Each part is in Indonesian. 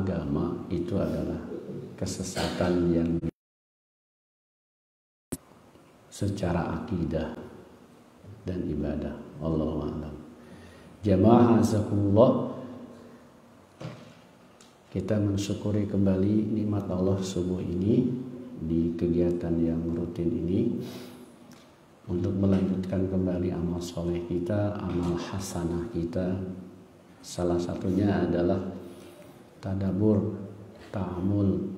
agama itu adalah kesesatan yang secara akidah dan ibadah. Wallahu a'lam. Jamaah azakumullah, kita mensyukuri kembali nikmat Allah subuh ini di kegiatan yang rutin ini untuk melanjutkan kembali amal soleh kita, amal hasanah kita. Salah satunya adalah tadabbur, ta'amul,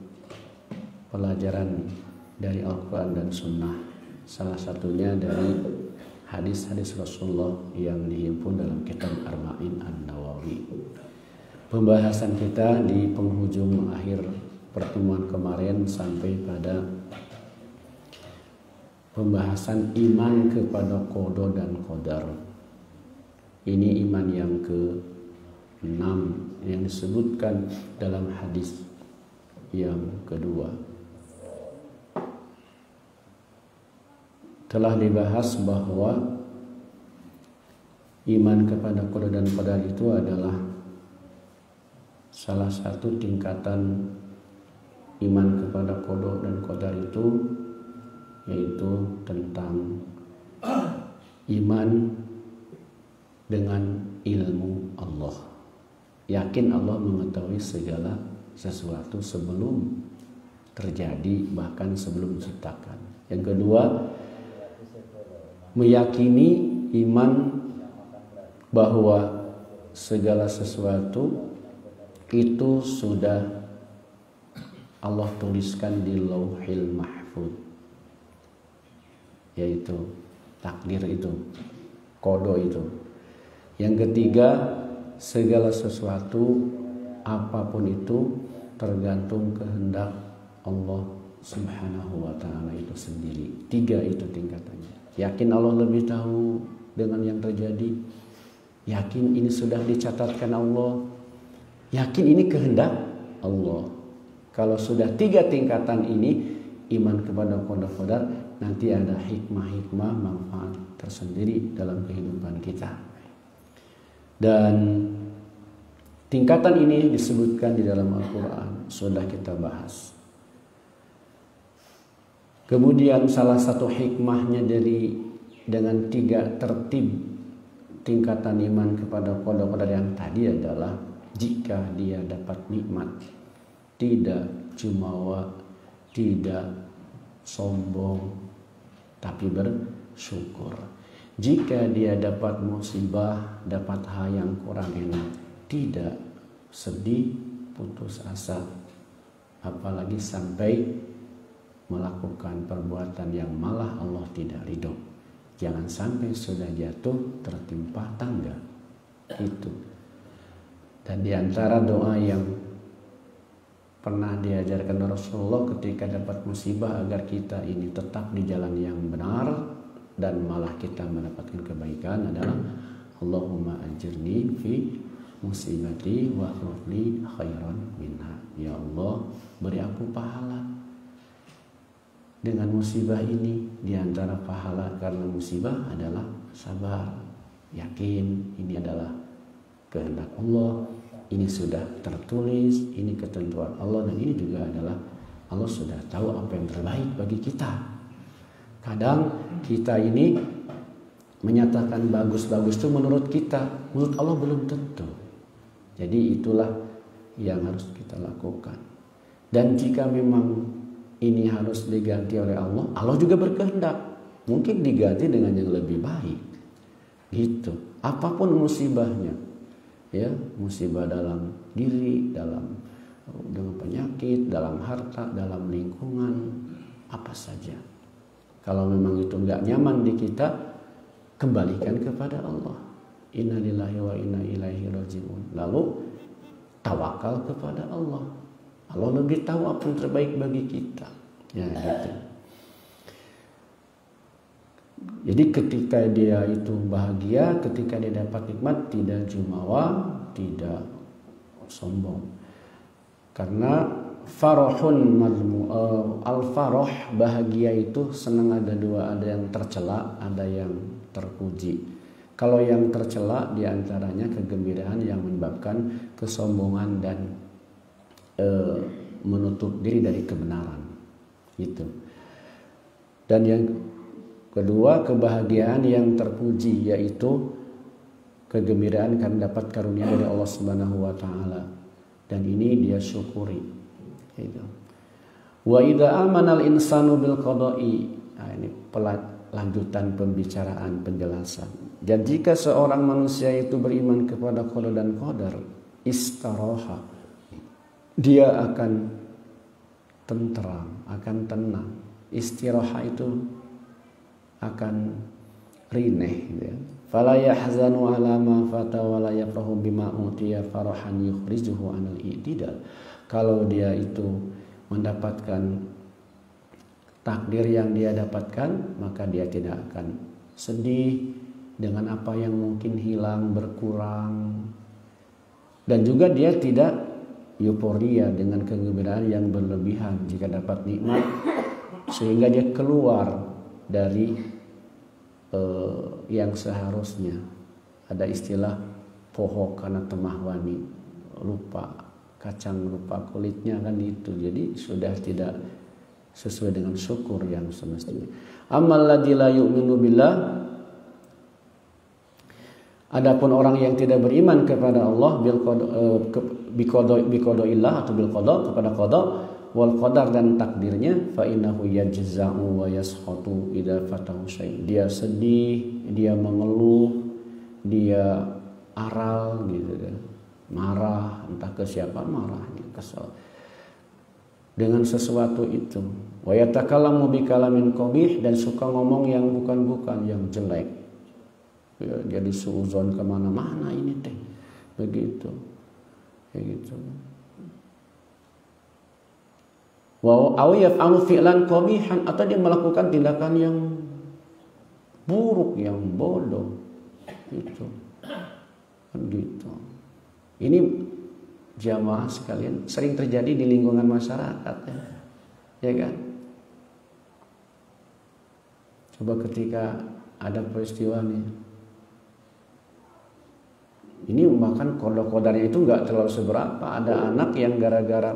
pelajaran dari Al-Quran dan Sunnah. Salah satunya dari hadis-hadis Rasulullah yang dihimpun dalam kitab Arba'in An-Nawawi. Pembahasan kita di penghujung akhir pertemuan kemarin sampai pada pembahasan iman kepada qada dan qadar. Ini iman yang ke-6 yang disebutkan dalam hadis yang kedua. Telah dibahas bahwa iman kepada qada dan qadar itu adalah salah satu tingkatan iman kepada qada dan qadar itu, yaitu tentang iman dengan ilmu Allah. Yakin Allah mengetahui segala sesuatu sebelum terjadi, bahkan sebelum diciptakan. Yang kedua, meyakini iman bahwa segala sesuatu itu sudah Allah tuliskan di Lauhil Mahfuz, yaitu takdir itu, qada itu. Yang ketiga, segala sesuatu apapun itu tergantung kehendak Allah Subhanahu wa ta'ala itu sendiri. 3 itu tingkatannya. Yakin Allah lebih tahu dengan yang terjadi, yakin ini sudah dicatatkan Allah, yakin ini kehendak Allah. Kalau sudah 3 tingkatan ini, iman kepada qada qadar, nanti ada hikmah-hikmah manfaat tersendiri dalam kehidupan kita. Dan tingkatan ini disebutkan di dalam Al-Quran, sudah kita bahas. Kemudian salah satu hikmahnya dengan 3 tertib tingkatan iman kepada qada qadar yang tadi adalah jika dia dapat nikmat, tidak jumawa, tidak sombong, tapi bersyukur. Jika dia dapat musibah, dapat hal yang kurang enak, tidak sedih, putus asa, apalagi sampai melakukan perbuatan yang malah Allah tidak ridho. Jangan sampai sudah jatuh tertimpa tangga. Itu. Dan di antara doa yang pernah diajarkan Rasulullah ketika dapat musibah agar kita ini tetap di jalan yang benar dan malah kita mendapatkan kebaikan adalah Allahumma ajirni fi musibati wa akhlifli khairan minha. Ya Allah, beri aku pahala dengan musibah ini. Di antara pahala karena musibah adalah sabar, yakin ini adalah kehendak Allah, ini sudah tertulis, ini ketentuan Allah, dan ini juga adalah Allah sudah tahu apa yang terbaik bagi kita. Kadang kita ini menyatakan bagus-bagus itu menurut kita, menurut Allah belum tentu. Jadi itulah yang harus kita lakukan. Dan jika memang ini harus diganti oleh Allah, Allah juga berkehendak, mungkin diganti dengan yang lebih baik. Gitu. Apapun musibahnya, ya, musibah dalam diri, dengan penyakit, dalam harta, dalam lingkungan, apa saja. Kalau memang itu nggak nyaman di kita, kembalikan kepada Allah. Inna lillahi wa inna ilaihi raji'un. Lalu tawakal kepada Allah. Allah lebih tahu apa yang terbaik bagi kita. Ya, gitu. Jadi ketika dia itu bahagia, ketika dia dapat nikmat, tidak jumawa, tidak sombong. Karena farahun al-farah, bahagia itu senang ada 2, ada yang tercela, ada yang terpuji. Kalau yang tercela diantaranya kegembiraan yang menyebabkan kesombongan dan menutup diri dari kebenaran. Gitu. Dan yang kedua, kebahagiaan yang terpuji, yaitu kegembiraan karena dapat karunia dari Allah Subhanahu wa taala, dan ini dia syukuri. Gitu. Wa idza amana al-insanu bil qada'i. Nah, ini lanjutan pembicaraan penjelasan. Dan jika seorang manusia itu beriman kepada qada dan qadar, istaraha, dia akan tentram, akan tenang. Istiraha itu akan rineh, gitu ya. Fala yahzanu ala ma fata wa la yafrahu bima utiya farahan yukhrijuhu anil i'tidal. Kalau dia itu mendapatkan takdir yang dia dapatkan, maka dia tidak akan sedih dengan apa yang mungkin hilang, berkurang. Dan juga dia tidak euforia dengan kegembiraan yang berlebihan jika dapat nikmat, sehingga dia keluar dari yang seharusnya. Ada istilah pohok karena temah wani, lupa kacang lupa kulitnya, kan itu. Jadi sudah tidak sesuai dengan syukur yang semestinya. Ammal ladzi la yu'minu billah, adapun orang yang tidak beriman kepada Allah bi qadaillah atau bil qada, kepada qada wal qadar dan takdirnya, fa innahu yajza'u wa yaskhatu idza fatahu syai'. Dia sedih, dia mengeluh, dia aral gitu kan. Marah, entah ke siapa marahnya, kesal dengan sesuatu itu. Wa yatakallamu bi kalamin qabih, dan suka ngomong yang bukan-bukan, yang jelek. Ya, jadi suuzon kemana-mana ini teh, begitu, kayak gitu. Wa aw yaf'alu fi'lan qabihan, atau dia melakukan tindakan yang buruk, yang bodoh, gitu, kan gitu. Ini jamaah sekalian sering terjadi di lingkungan masyarakat, ya kan? Coba ketika ada peristiwa nih, ini bahkan kodok-kodarnya itu nggak terlalu seberapa. Ada anak yang gara-gara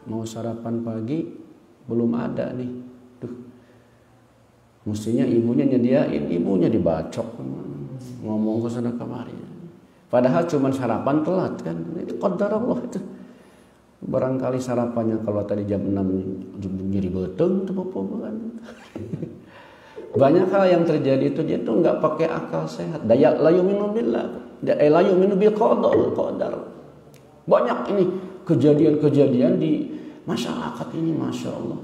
mau sarapan pagi belum ada nih, mestinya ibunya nyediain, ibunya dibacok, ngomong ke sana kemari. Padahal cuma sarapan telat kan. Itu qadar Allah itu. Barangkali sarapannya kalau tadi jam 6 jadi beteng itu kan. Banyak hal yang terjadi itu dia tuh enggak pakai akal sehat. Daya la yu'minu billah, la yu'minu bil qadar. Banyak ini kejadian-kejadian di masyarakat ini, Masya Allah.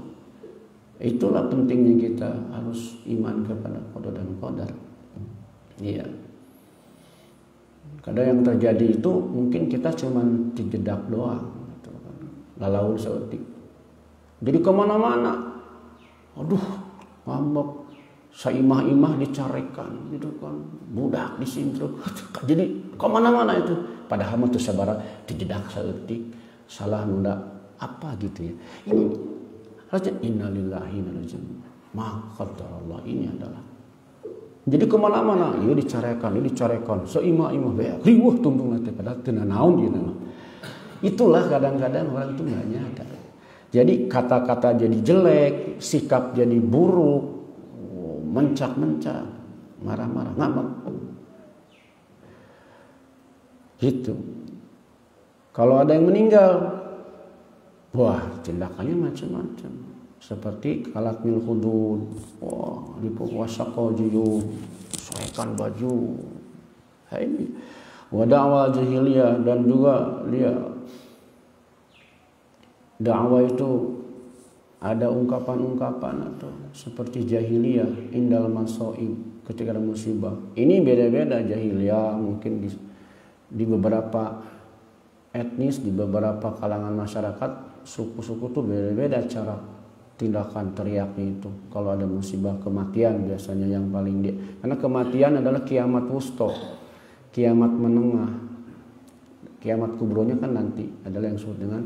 Itulah pentingnya kita harus iman kepada qada dan qadar. Iya. Kadang yang terjadi itu mungkin kita cuma dijedak doang, gitu kan. Lalau seetik. Jadi kemana-mana, aduh, ngambek, saimah-imah dicarekan, gitu kan. Budak disintruk, jadi kemana-mana itu. Padahal itu sabara dijedak seetik, salah nunda apa gitu ya. Ini raja innalillahi wa inna ilaihi raji'un. Maka Allah ini adalah. Jadi kemana-mana, iya dicarekan, seimah-imah, riwuh tungtung nanti padahal teu naon ieu mah. Itulah kadang-kadang orang itu nggak nyadar. Jadi kata-kata jadi jelek, sikap jadi buruk, mencak-mencak, marah-marah, ngambek. Gitu. Kalau ada yang meninggal, wah tindakannya macam-macam. Seperti kalak mil hudud, wah dipuasa kojiyum, sesuaikan baju, ini dakwah jahiliyah. Dan juga dia dakwah itu ada ungkapan-ungkapan atau seperti jahiliyah indal masoib, ketika ada musibah. Ini beda-beda jahiliyah, mungkin di beberapa etnis, di beberapa kalangan masyarakat, suku-suku tuh beda-beda cara tindakan teriaknya itu. Kalau ada musibah kematian biasanya yang paling dia, karena kematian adalah kiamat wusto, kiamat menengah. Kiamat kubronya kan nanti adalah yang disebut dengan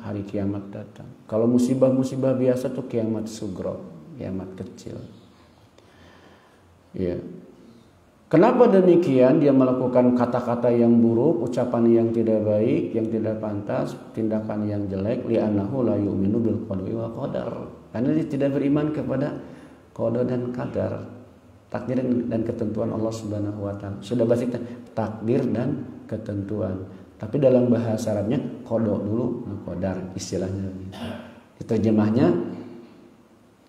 hari kiamat datang. Kalau musibah-musibah biasa tuh kiamat sugro, kiamat kecil. Ya. Kenapa demikian? Dia melakukan kata-kata yang buruk, ucapan yang tidak baik, yang tidak pantas, tindakan yang jelek. Li'annahu la yu'minu bil qadari wal qadar. Karena dia tidak beriman kepada qada dan qadar, takdir dan ketentuan Allah Subhanahu wa taala. Sudah basic takdir dan ketentuan. Tapi dalam bahasa Arabnya qada dulu, qadar istilahnya. Terjemahnya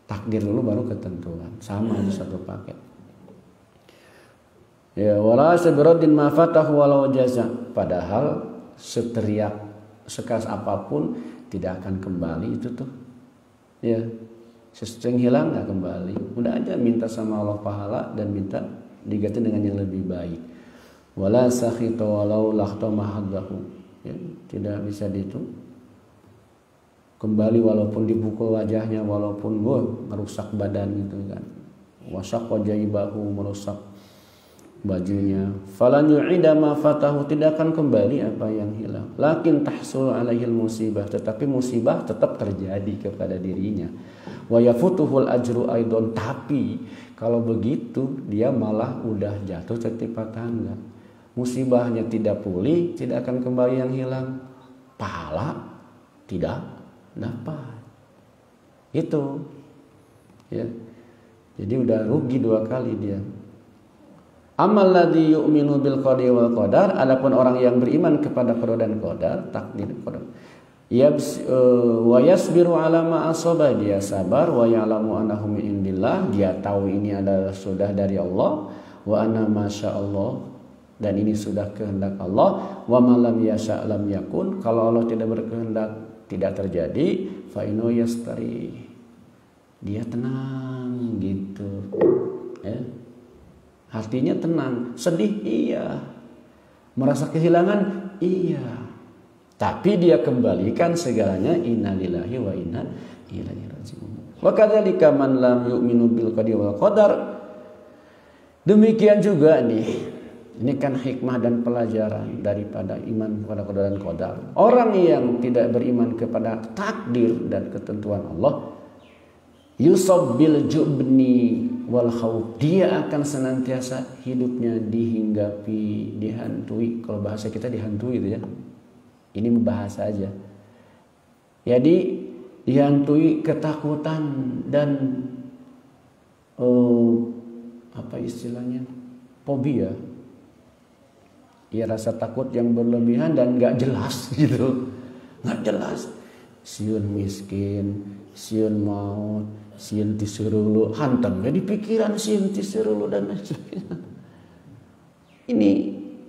takdir dulu baru ketentuan. Sama di satu paket. Ya, wala sabiradin ma fatahu walau jaza. Padahal seteriak sekeras apapun tidak akan kembali itu tuh. Ya, sesuatu yang hilang nggak kembali. Udah aja minta sama Allah pahala dan minta diganti dengan yang lebih baik. Wala sakhita walau lahtama haddahu. Ya, tidak bisa itu kembali walaupun dipukul wajahnya, walaupun merusak badan gitu kan. Wasak wajaibahu, merusak bajunya. Falan yu'ida ma fatahu, tidak akan kembali apa yang hilang. Lakin tahsul alaihil musibah, tetapi musibah tetap terjadi kepada dirinya. Wa yafutuhul ajru aidon, tapi kalau begitu dia malah udah jatuh tertimpa tangga. Musibahnya tidak pulih, tidak akan kembali yang hilang. Pahala tidak dapat. Itu. Ya. Jadi udah rugi 2 kali dia. Amal ladzi yu'minu bil qadari wal qadar, adapun orang yang beriman kepada qada dan qadar, takdir qadar. Wa yasbiru ala ma asaba, dia sabar, wa ya'lamu annahu min indillah, dia tahu ini adalah sudah dari Allah, wa anna masya Allah, dan ini sudah kehendak Allah, wa ma lam yasha lam yakun, kalau Allah tidak berkehendak tidak terjadi, fa inna yastari, dia tenang gitu. Ya. Hatinya tenang, sedih iya, merasa kehilangan iya, tapi dia kembalikan segalanya inna lillahi wa inna ilaihi raji'un. Wa kadzalika man lam yu'minu bil qadari wal qadar. Demikian juga nih, ini kan hikmah dan pelajaran daripada iman kepada qada dan qadar. Orang yang tidak beriman kepada takdir dan ketentuan Allah, yusab bil jubni wal khawf, dia akan senantiasa hidupnya dihinggapi, dihantui. Kalau bahasa kita dihantui itu ya. Ini bahasa aja. Jadi dihantui ketakutan dan apa istilahnya? Fobia. Ya, rasa takut yang berlebihan dan nggak jelas gitu. Nggak jelas. Siun miskin, siun maut, sieun ti seurulu, hantam di pikiran sieun ti seurulu dan lain sebagainya. Ini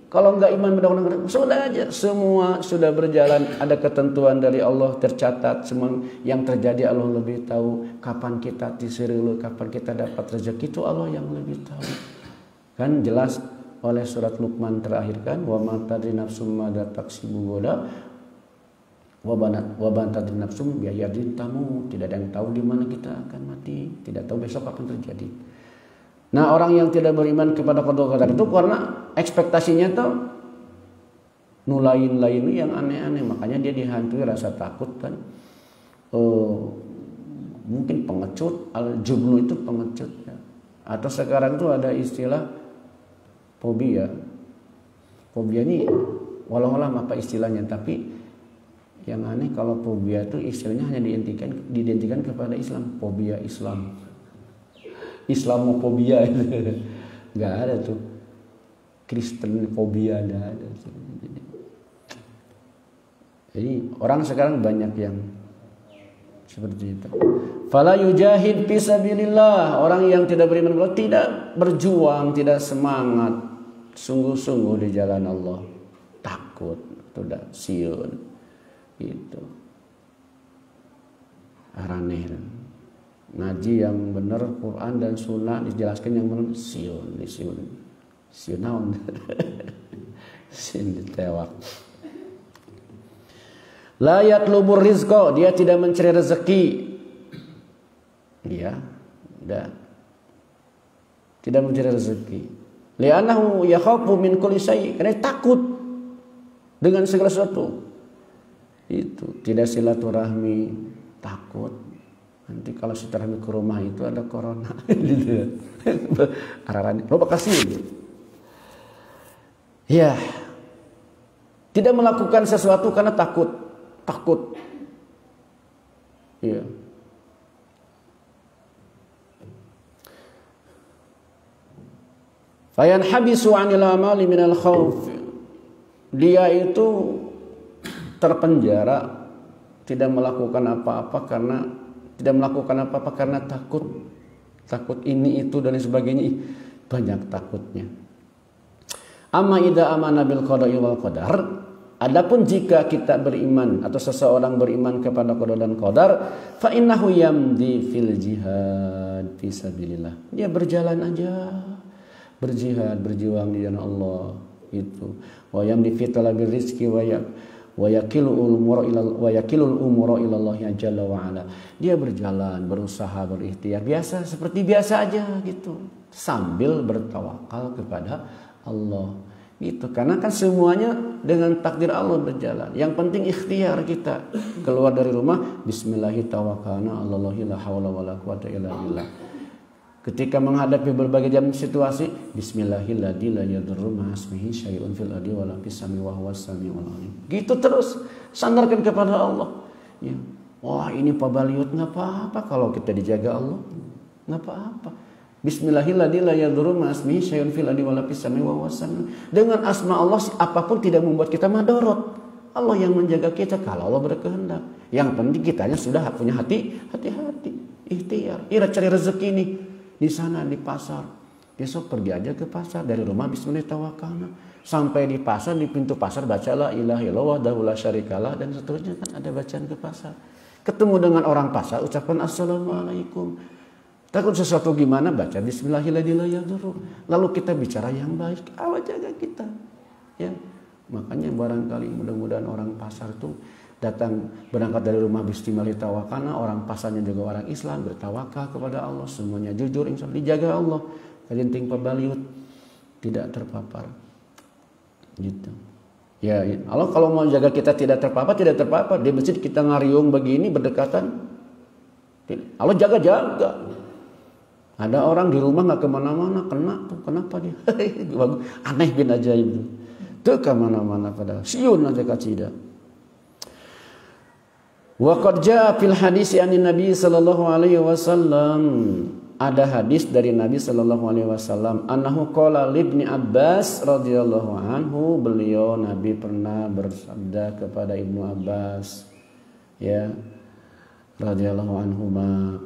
kalau enggak iman pada sudah aja, semua sudah berjalan, ada ketentuan dari Allah tercatat, semua yang terjadi Allah lebih tahu. Kapan kita ti seurulu, kapan kita dapat rezeki itu Allah yang lebih tahu. Kan jelas oleh surat Luqman terakhir kan, wa ma tadri nafsum madza taksibu goda wabantad nafsum biayadin tamu, tidak ada yang tahu di mana kita akan mati, tidak tahu besok apa yang terjadi. Nah, orang yang tidak beriman kepada qada qadar itu karena ekspektasinya tuh lain yang aneh-aneh, makanya dia dihantui rasa takut kan. Mungkin pengecut, al-jubnu itu pengecut ya. Atau sekarang tuh ada istilah fobia. Fobia ini walau alam apa istilahnya, tapi yang aneh kalau fobia itu istilahnya hanya diidentikan kepada Islam, fobia Islam, Islamofobia itu nggak ada tuh, Kristen fobia ada. Jadi orang sekarang banyak yang seperti itu. Fala yujahid fi sabilillah, orang yang tidak beriman kepada Allah tidak berjuang, tidak semangat sungguh-sungguh di jalan Allah, takut, sudah siun. Itu aneh. Ngaji yang benar, Quran dan Sunnah dijelaskan yang benar, siun naon sin ditewak. La yatlubur rizqa, dia tidak mencari rezeki. Dia tidak mencari rezeki. Li'annahu yakhafu min kulli syai', karena takut dengan segala sesuatu. Itu tidak silaturahmi, takut nanti kalau silaturahmi ke rumah itu ada corona gitu. Ararani lo bakal sih Ya, tidak melakukan sesuatu karena takut. Ya. Fayanhabisu 'anil amali minal khauf. Dia itu terpenjara, tidak melakukan apa-apa karena takut ini itu dan sebagainya, banyak takutnya. Amma idza amana bil qada'i wal qadar, adapun jika kita beriman atau seseorang beriman kepada qada dan qadar, fa innahu yamdi fil jihad fi sabilillah. Dia berjalan aja, berjihad, berjuang di jalan Allah itu. Wa yamdi fi talabil rizqi wa yakilul umura ila Allah jalla wa ala. Dia berjalan, berusaha, berikhtiar biasa, seperti biasa aja gitu, sambil bertawakal kepada Allah gitu. Karena kan semuanya dengan takdir Allah berjalan. Yang penting ikhtiar kita. Keluar dari rumah, bismillahirrahmanirrahim, tawakkalna 'alallahi la haula wala quwata illa billah. Ketika menghadapi berbagai macam situasi, bismillahirrahmanirrahim, la yadurru ma'asmihi syai'un fil ardi wala fis sami wa huwas samiul alim. Gitu terus, sandarkan kepada Allah. Ya. Wah, ini pabaliut, enggak apa-apa kalau kita dijaga Allah. Enggak apa-apa. Bismillahirrahmanirrahim, la yadurru ma'asmihi syai'un fil ardi wala fis sami wa huwas sami. Dengan asma Allah apapun tidak membuat kita madorot. Allah yang menjaga kita kalau Allah berkehendak. Yang penting kitanya sudah punya hati-hati, ikhtiar. Ira cari rezeki nih di sana di pasar. Besok pergi aja ke pasar, dari rumah bismillah tawakkalna. Sampai di pasar, di pintu pasar baca la ilaha illallah wahdahu la syarikalah dan seterusnya, kan ada bacaan ke pasar. Ketemu dengan orang pasar, ucapkan assalamualaikum. Takut sesuatu gimana, baca bismillahirrahmanirrahim. Lalu kita bicara yang baik, Allah jaga kita. Ya. Makanya barangkali mudah-mudahan orang pasar itu datang berangkat dari rumah bismillah tawakkalna, orang pasarnya juga orang Islam, bertawakal kepada Allah, semuanya jujur, insyaallah dijaga Allah. Kalinting pabaliut tidak terpapar. Gitu. Ya, Allah kalau mau jaga kita tidak terpapar. Di masjid kita ngariung begini berdekatan, Allah jaga. Ada orang di rumah nggak kemana-mana, kena tuh, kenapa dia? Aneh bin ajaib tuh, kemana-mana pada siun aja kacida. Wa qad jaa fil hadis anin Nabi sallallahu alaihi wasallam, ada hadis dari Nabi sallallahu alaihi wasallam, annahu qala li Ibnu Abbas radhiyallahu anhu, beliau Nabi pernah bersabda kepada Ibnu Abbas, ya, radhiyallahu anhuma,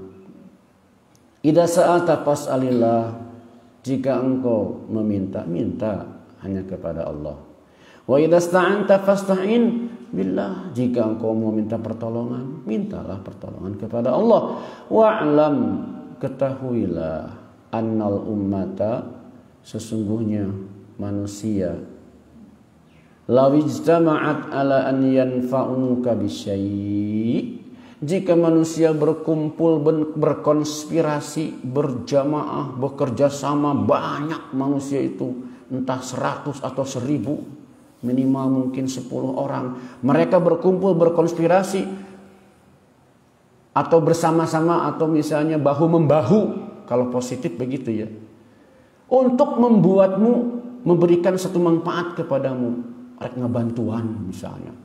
idza sa'alta fas'alillah, jika engkau meminta, minta hanya kepada Allah. Wa idza sta'anta fasta'in billah, jika engkau mau minta pertolongan, mintalah pertolongan kepada Allah. Wa'lam, ketahuilah, annal ummata, sesungguhnya manusia, law ijtama'at ala an yanfa'uka bisyai', jika manusia berkumpul, berkonspirasi, berjamaah, bekerja sama, banyak manusia itu, entah 100 atau 1000, minimal mungkin 10 orang, mereka berkumpul berkonspirasi atau bersama-sama atau misalnya bahu-membahu, kalau positif begitu ya, untuk membuatmu, memberikan satu manfaat kepadamu, rek ngebantuan misalnya,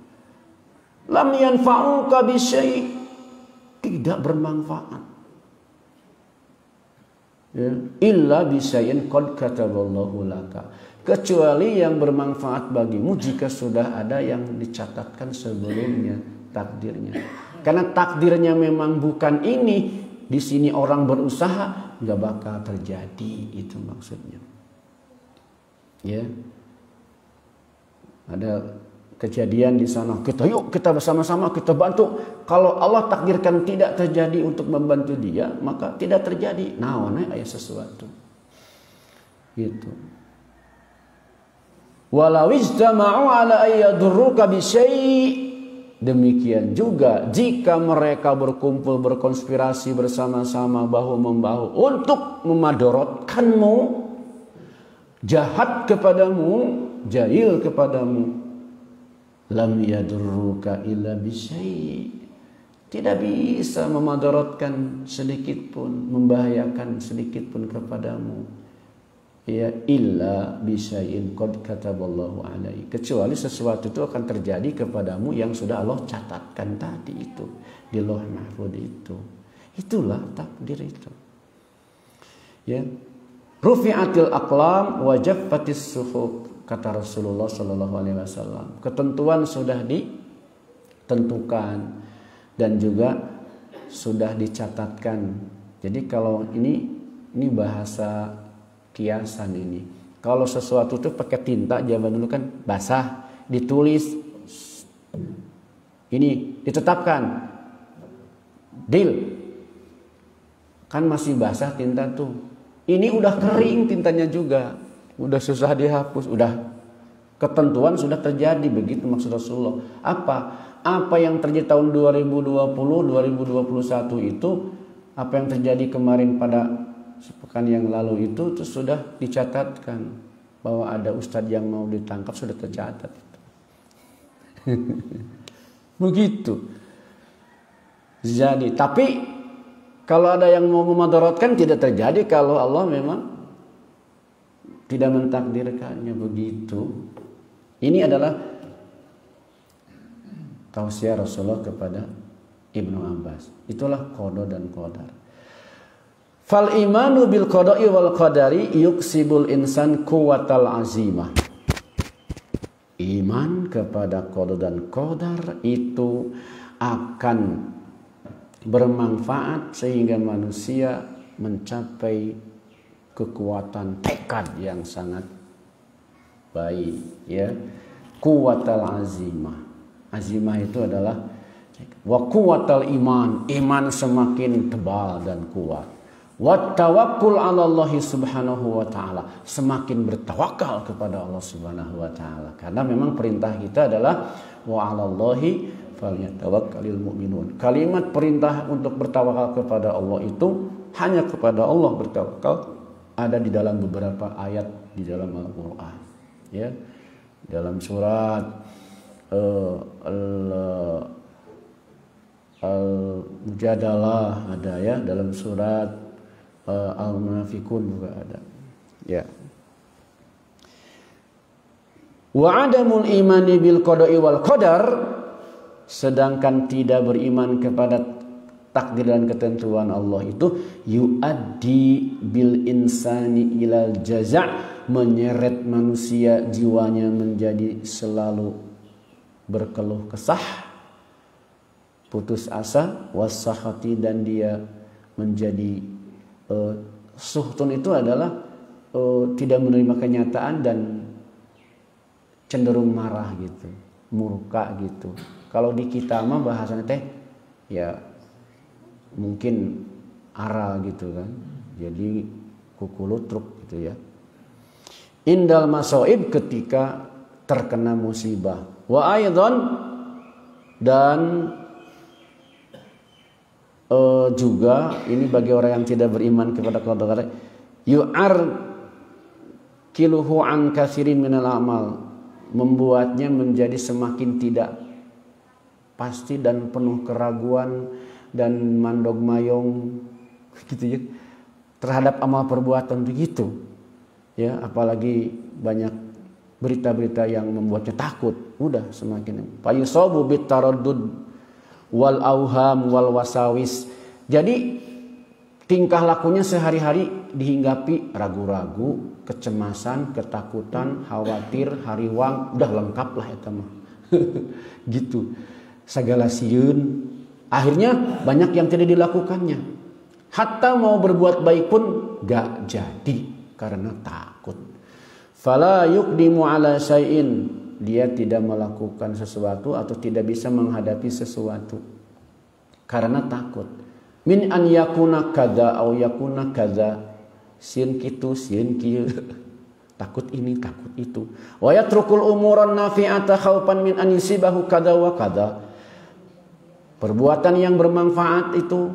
lam yanfa'uka bisyai', tidak bermanfaat, ya, illa bisyai'in qad kataballahu laka, kecuali yang bermanfaat bagimu jika sudah ada yang dicatatkan sebelumnya takdirnya. Karena takdirnya memang bukan ini, di sini orang berusaha nggak bakal terjadi, itu maksudnya. Ya, ada kejadian di sana, kita bersama-sama kita bantu. Kalau Allah takdirkan tidak terjadi untuk membantu dia, maka tidak terjadi. Naon aya sesuatu. Gitu. Walau ijtama'u ala ayyadurruka bisyai', demikian juga jika mereka berkumpul berkonspirasi bersama-sama bahu-membahu untuk memadorotkanmu, jahat kepadamu, jahil kepadamu, lam yadurruka illa bisyai', tidak bisa memadaratkan sedikit pun, membahayakan sedikit pun kepadamu, ya illa bisyai'in qad kataballahu alaihi, kecuali sesuatu itu akan terjadi kepadamu yang sudah Allah catatkan tadi itu di Lauh Mahfuz itu. Itulah takdir itu. Ya. Rufi'atil aqlam wa jaffatis suhuf, kata Rasulullah sallallahu alaihi wasallam. Ketentuan sudah ditentukan dan juga sudah dicatatkan. Jadi kalau ini bahasa kiasan ini. Kalau sesuatu itu pakai tinta zaman dulu kan basah, ditulis, ini ditetapkan, deal, kan masih basah tinta tuh. Ini udah kering tintanya juga, udah susah dihapus, udah ketentuan sudah terjadi, begitu maksud Rasulullah. Apa yang terjadi tahun 2020, 2021 itu, apa yang terjadi kemarin pada sepekan yang lalu itu sudah dicatatkan bahwa ada ustadz yang mau ditangkap, sudah tercatat itu. Begitu. Jadi, tapi kalau ada yang mau memadaratkan tidak terjadi kalau Allah memang tidak mentakdirkannya begitu. Ini adalah tausiah Rasulullah kepada Ibnu Abbas. Itulah qada dan qadar. Fal imanu bil qada'i wal qadari yuksibul insan quwwatal azimah. Iman kepada qada dan qadar itu akan bermanfaat sehingga manusia mencapai kekuatan tekad yang sangat baik, ya. Quwwatal azimah. Azimah itu adalah wa quwwatal iman. Iman semakin tebal dan kuat. Wa tawakkul 'ala Allah subhanahu wa ta'ala, semakin bertawakal kepada Allah subhanahu wa ta'ala, karena memang perintah kita adalah wa 'ala Allahi falyatawakkalul mu'minun. Kalimat perintah untuk bertawakal kepada Allah itu hanya kepada Allah bertawakal ada di dalam beberapa ayat di dalam Al-Qur'an, ya. Dalam surat Al-Mujadalah ada, ya, dalam surat Al-Munafiqun juga ada, ya. Wa adamul imani bil qada'i wal qadar, sedangkan tidak beriman kepada takdir dan ketentuan Allah itu yuaddi bil insani ilal jaza', menyeret manusia jiwanya menjadi selalu berkeluh kesah, putus asa, wasahati, dan dia menjadi suhtun itu adalah tidak menerima kenyataan dan cenderung marah gitu, murka gitu. Kalau di kita mah bahasanya teh ya mungkin aral gitu kan, jadi kukulutruk gitu ya. Indal masoib, ketika terkena musibah. Wa aidan, dan juga ini bagi orang yang tidak beriman kepada qadar, yu'ar kiluhu an katsirin minal amal, membuatnya menjadi semakin tidak pasti dan penuh keraguan dan mandog mayong gitu ya terhadap amal perbuatan begitu, ya. Apalagi banyak berita-berita yang membuatnya takut, udah semakin fayusabu bit taraddud wal auham wal wasawis. Jadi tingkah lakunya sehari-hari dihinggapi ragu-ragu, kecemasan, ketakutan, khawatir, hariwang, udah lengkap lah eta mah. Gitu. Sagala sieun. Akhirnya banyak yang tidak dilakukannya. Hatta mau berbuat baik pun gak jadi karena takut. Fala yuqdimu ala syai'in, dia tidak melakukan sesuatu atau tidak bisa menghadapi sesuatu karena takut. Min an yakuna kadza au yakuna kadza, sin kitu sin kieu. Takut ini, takut itu. Wa yatrukul umuran nafi'ata khaufan min an yusibahu kadza wa kadza. Perbuatan yang bermanfaat itu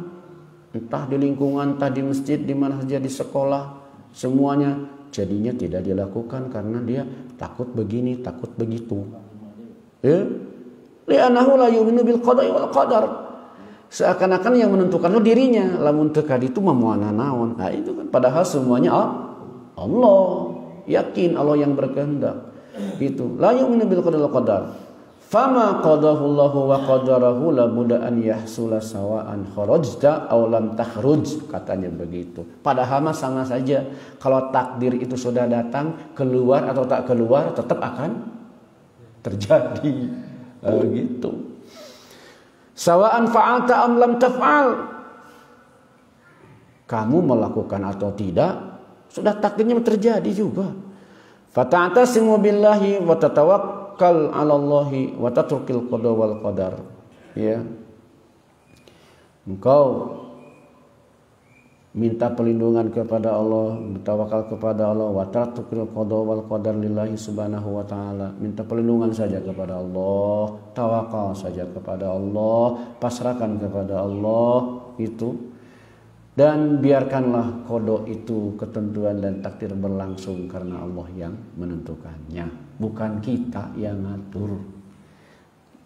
entah di lingkungan, entah di masjid, di mana saja, di sekolah, semuanya jadinya tidak dilakukan karena dia takut begini, takut begitu. Li'annahu la yu'minu bil qada'i wal qadar. Seakan-akan yang menentukan itu dirinya, lamun teu kaditu mah moal naon. Nah itu kan padahal semuanya Allah. Yakin Allah yang berkehendak. Itu la yu'minu bil qadar. Fama qadahullahu wa qadarahu la budda an yahsula sawa'an kharajta aw lam takhruj, katanya begitu. Padahal mah sama saja, kalau takdir itu sudah datang, keluar atau tak keluar tetap akan terjadi. Gitu. Sawa'an fa'alta am lam taf'al, kamu melakukan atau tidak sudah takdirnya terjadi juga. Fata'tasimu billahi wa tatawakkal 'ala Allahi wa tatrukil qada wal qadar. Ya. Engkau minta perlindungan kepada Allah, bertawakal kepada Allah, wa tatrukil qada wal qadar lillahi subhanahu wa ta'ala. Minta perlindungan saja kepada Allah, tawakal saja kepada Allah, pasrahkan kepada Allah itu. Dan biarkanlah qada itu, ketentuan dan takdir berlangsung karena Allah yang menentukannya, bukan kita yang ngatur.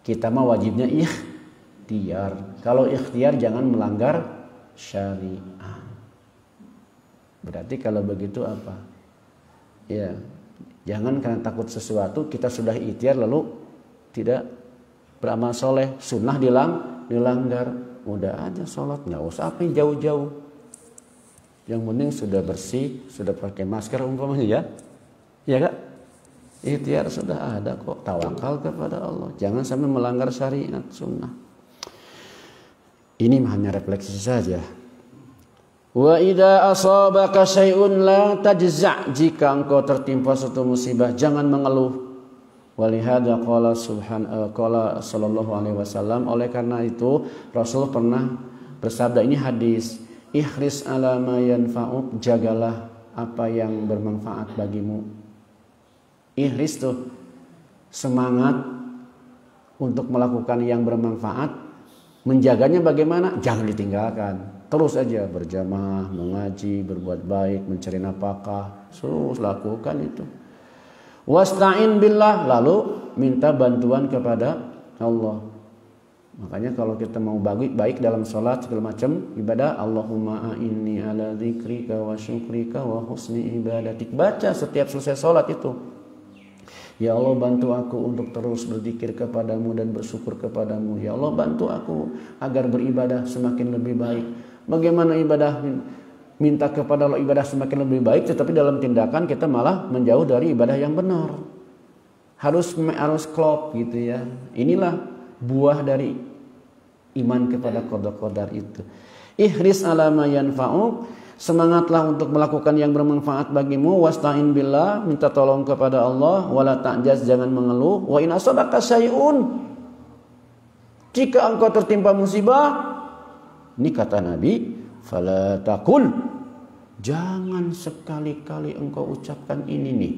Kita mah wajibnya ikhtiar. Kalau ikhtiar jangan melanggar syariat. Berarti kalau begitu apa? Ya, jangan karena takut sesuatu kita sudah ikhtiar lalu tidak beramal soleh, sunnah dilanggar. Udah aja sholat, nggak usah apa jauh-jauh. Yang penting sudah bersih, sudah pakai masker umpamanya ya, ya kak. Ikhtiar sudah ada kok, tawakal kepada Allah. Jangan sampai melanggar syariat sunnah. Ini hanya refleksi saja. Wa idza asabaka syai'un la tajza', jika engkau tertimpa suatu musibah jangan mengeluh. Walihada qala sallallahu alaihi wasallam, oleh karena itu Rasul pernah bersabda, ini hadis, ihris ala ma yanfa'uk, jagalah apa yang bermanfaat bagimu. Ihris tuh semangat untuk melakukan yang bermanfaat, menjaganya bagaimana? Jangan ditinggalkan. Terus aja berjamaah, mengaji, berbuat baik, mencari nafkah, terus lakukan itu. Wasta'in billah, lalu minta bantuan kepada Allah. Makanya kalau kita mau baik dalam sholat segala macam ibadah, Allahumma a'inni ala dzikrika wa syukrika wa husni ibadatik. Baca setiap selesai sholat itu. Ya Allah, bantu aku untuk terus berzikir kepadamu dan bersyukur kepadamu. Ya Allah, bantu aku agar beribadah semakin lebih baik. Bagaimana ibadah? Minta kepada Allah ibadah semakin lebih baik, tetapi dalam tindakan kita malah menjauh dari ibadah yang benar. Harus klop gitu ya. Inilah buah dari iman kepada qada itu. Ihris ala ma yanfa'uk, semangatlah untuk melakukan yang bermanfaat bagimu. Wasta'in billah, minta tolong kepada Allah. Wala ta'jaz, jangan mengeluh. Wa in asabaka syai'un, jika engkau tertimpa musibah, ini kata Nabi, fala taqul, jangan sekali-kali engkau ucapkan ini nih.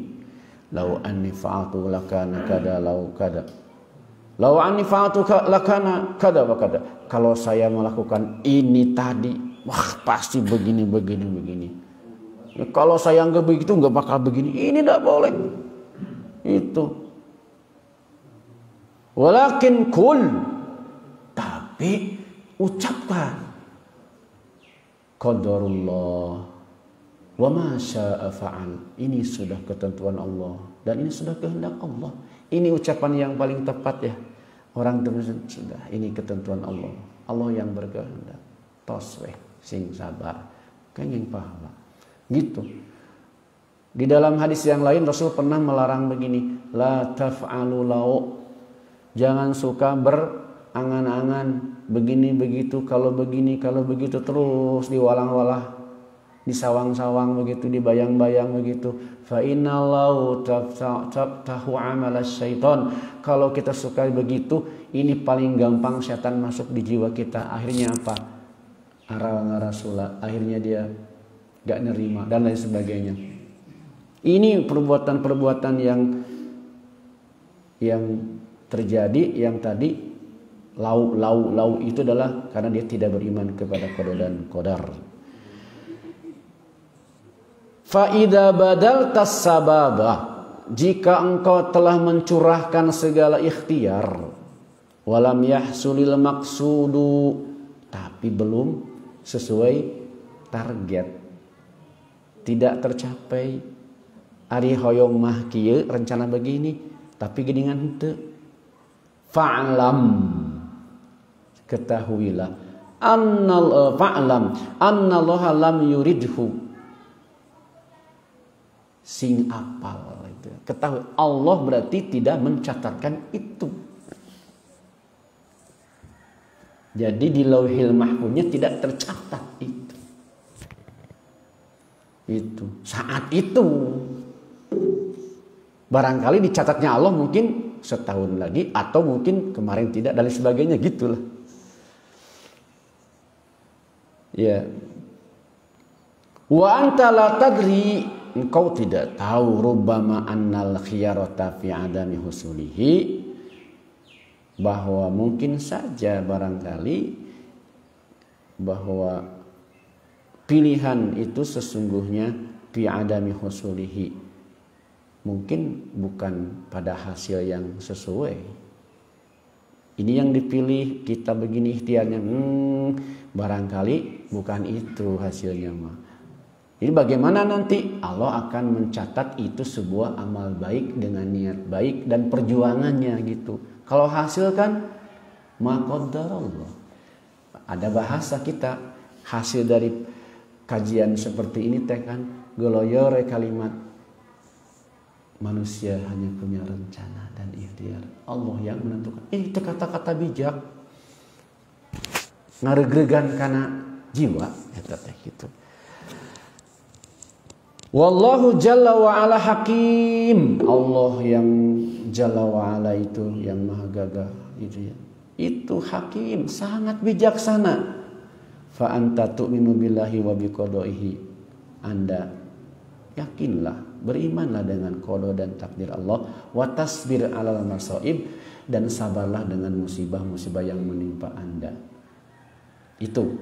Lau anni fa'atu lakana kada lau kada. Lau anni fa'atu lakana kada wa kada. Kalau saya melakukan ini tadi, wah pasti begini. Ya, kalau saya enggak begitu enggak bakal begini. Ini enggak boleh. Itu. Walakin kul, tapi ucapkan qadarullah wa ma syaa fa'al. Ini sudah ketentuan Allah dan ini sudah kehendak Allah. Ini ucapan yang paling tepat ya. Orang terus sudah, ini ketentuan Allah. Allah yang berkehendak. Tos weh sing sabar, kenging pahala. Gitu. Di dalam hadis yang lain Rasul pernah melarang begini, la taf'alu lau. Jangan suka berangan-angan begini begitu, kalau begini kalau begitu, terus diwalang-walah, disawang-sawang begitu, dibayang-bayang begitu. Fa innallahu taftahu amal syaitan. Kalau kita suka begitu, ini paling gampang setan masuk di jiwa kita. Akhirnya apa? Aral-ngarasula, akhirnya dia gak nerima dan lain sebagainya. Ini perbuatan-perbuatan yang terjadi, yang tadi lau itu adalah karena dia tidak beriman kepada qada dan qadar. Fa idza badaltas sababa, jika engkau telah mencurahkan segala ikhtiar, walam yahsulil maqsudu, tapi belum sesuai target. tidak tercapai. Ari hoyong mah kieu rencana begini, tapi geningan henteu. Fa'lam, ketahuilah, fa'lam annallaha lam yuridhu. Sing apal itu. Ketahui Allah berarti tidak mencatatkan itu. Jadi di Lauhil Mahfuznya tidak tercatat itu. Itu saat itu. Barangkali dicatatnya Allah mungkin setahun lagi atau mungkin kemarin tidak dan sebagainya gitulah. Ya. Wa anta la tadri, engkau tidak tahu rubbama annal khiyarata fi adami husulihi, bahwa mungkin saja barangkali bahwa pilihan itu sesungguhnya fi adami husulihi, mungkin bukan pada hasil yang sesuai. Ini yang dipilih, kita begini ikhtiarnya, barangkali bukan itu hasilnya mah. Jadi bagaimana nanti Allah akan mencatat itu sebuah amal baik dengan niat baik dan perjuangannya gitu. Kalau hasil kan maqaddarallah. Ada bahasa kita hasil dari kajian seperti ini teh kan geloyore kalimat manusia hanya punya rencana dan ikhtiar. Allah yang menentukan. Itu kata-kata bijak. Ngaregregan kana jiwa eta teh gitu. Wallahu jalla wa ala hakim. Allah yang jalla wa ala itu yang maha gagah gitu ya. Itu hakim, sangat bijaksana. Fa anta tu'minu billahi wa biqadaihi. Anda yakinlah, berimanlah dengan qada dan takdir Allah, wa tasbir 'alal masaib, dan sabarlah dengan musibah-musibah yang menimpa Anda. Itu.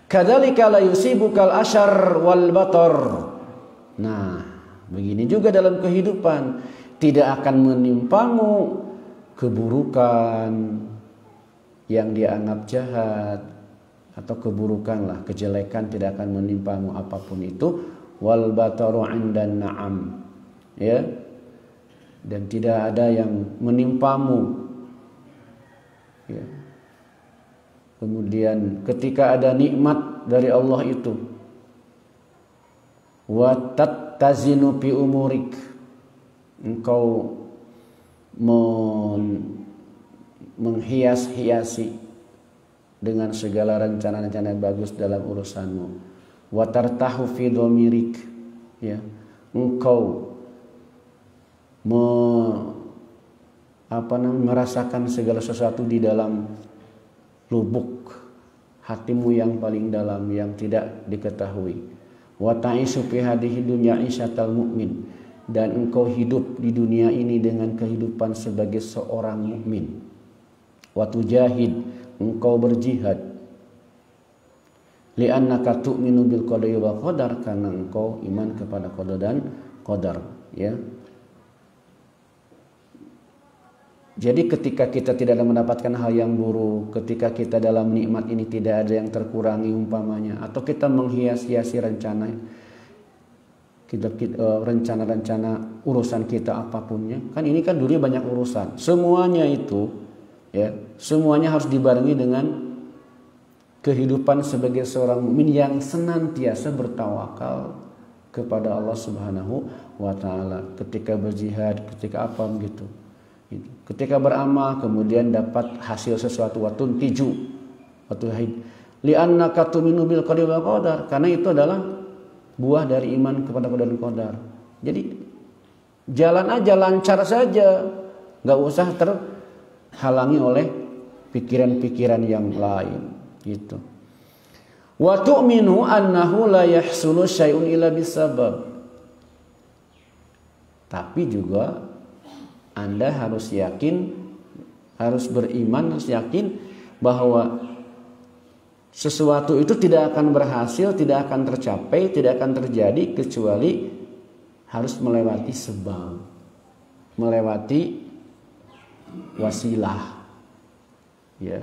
Kadzalika la yusibukal asyar wal batar. Nah, begini juga dalam kehidupan, tidak akan menimpamu keburukan yang dianggap jahat atau keburukan lah, kejelekan tidak akan menimpamu apapun itu. Wal bataru 'indan na'am, ya, dan tidak ada yang menimpamu, ya. Kemudian ketika ada nikmat dari Allah itu, wa tattazinu fi umurik, engkau menghias-hiasi dengan segala rencana-rencana yang bagus dalam urusanmu. Wa tartahu fi dhamirik, ya, engkau merasakan segala sesuatu di dalam lubuk hatimu yang paling dalam yang tidak diketahui. Wa ta'isu fi hadhihi dunya isyatal mu'min, dan engkau hidup di dunia ini dengan kehidupan sebagai seorang mukmin. Wa tujahid, engkau berjihad. Li'annaka tu'minu bil qada'i wal qadar, karena engkau iman kepada qada dan qadar, ya. Jadi ketika kita tidak mendapatkan hal yang buruk, ketika kita dalam nikmat ini tidak ada yang terkurangi umpamanya, atau kita menghias-hiasi rencana urusan kita apapunnya, kan ini kan dunia banyak urusan, semuanya itu, ya, semuanya harus dibarengi dengan kehidupan sebagai seorang mukmin yang senantiasa bertawakal kepada Allah Subhanahu wa taala ketika berjihad, ketika apa begitu. Ketika beramal kemudian dapat hasil sesuatu, watun tiju, watu haid. Li'annaka tu'minu bil qadari wal qadar, karena itu adalah buah dari iman kepada qada dan qadar. Jadi jalan aja, lancar saja, nggak usah terhalangi oleh pikiran-pikiran yang lain, gitu. Wa tu'minu annahu la yahsulu syai'un illa bisabab. Tapi juga Anda harus yakin, harus beriman, harus yakin bahwa sesuatu itu tidak akan berhasil, tidak akan tercapai, tidak akan terjadi kecuali harus melewati sebab, melewati wasilah, ya.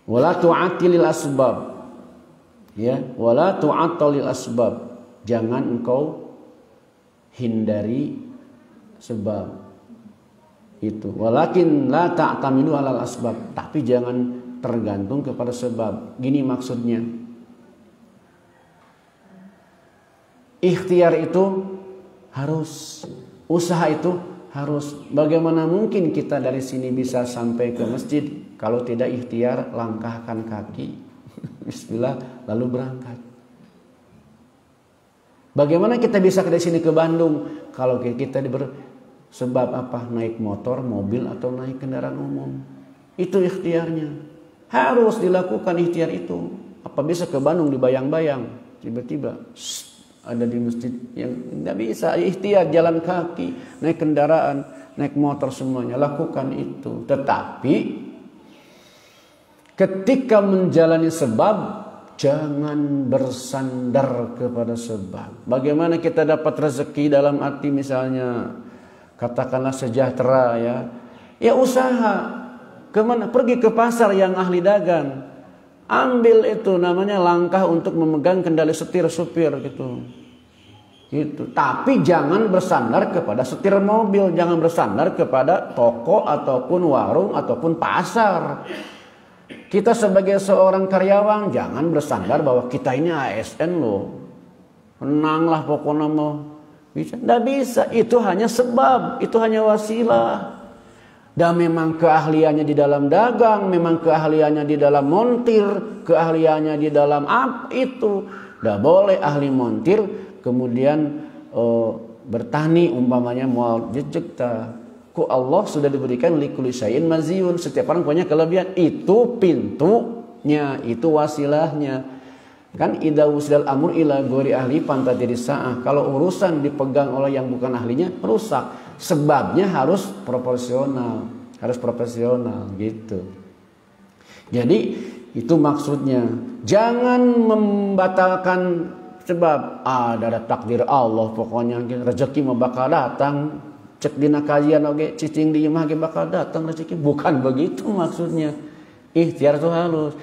Wala tu'attilil asbab, ya, wala tu'attilil asbab. Jangan engkau hindari sebab itu. Walakin la ta'tamidu alal asbab. Tapi jangan tergantung kepada sebab. Gini maksudnya. Ikhtiar itu harus, usaha itu harus. Bagaimana mungkin kita dari sini bisa sampai ke masjid kalau tidak ikhtiar, langkahkan kaki, bismillah, lalu berangkat. Bagaimana kita bisa dari sini ke Bandung kalau kita sebab apa? Naik motor, mobil, atau naik kendaraan umum. Itu ikhtiarnya. Harus dilakukan ikhtiar itu. Apa bisa ke Bandung dibayang-bayang, tiba-tiba ada di masjid yang tidak bisa. Ikhtiar, jalan kaki, naik kendaraan, naik motor, semuanya lakukan itu. Tetapi ketika menjalani sebab, jangan bersandar kepada sebab. Bagaimana kita dapat rezeki dalam arti misalnya katakanlah sejahtera, ya usaha. Kemana? Pergi ke pasar yang ahli dagang, ambil itu namanya langkah untuk memegang kendali setir supir gitu. Tapi jangan bersandar kepada setir mobil, jangan bersandar kepada toko ataupun warung ataupun pasar. Kita sebagai seorang karyawan jangan bersandar bahwa kita ini ASN loh. Menanglah pokoknya mau. Bisa? Tidak bisa. Itu hanya sebab, itu hanya wasilah. Dan memang keahliannya di dalam dagang, memang keahliannya di dalam montir, keahliannya di dalam apa itu. Tidak boleh ahli montir kemudian bertani umpamanya mau jejekta. Allah sudah diberikan likulli syai'in maziyun. Setiap orang punya kelebihan. Itu pintunya, itu wasilahnya. Kan idza usdal amr ila ghairi ahli pantatiri sa'ah. Kalau urusan dipegang oleh yang bukan ahlinya, rusak. Sebabnya harus proporsional, harus profesional gitu. Jadi itu maksudnya. Jangan membatalkan sebab. Ada takdir Allah pokoknya rezeki mau bakal datang. Cek dina kajian oke, cicing di imah bakal datang rezeki. Bukan begitu maksudnya. Ikhtiar itu halus.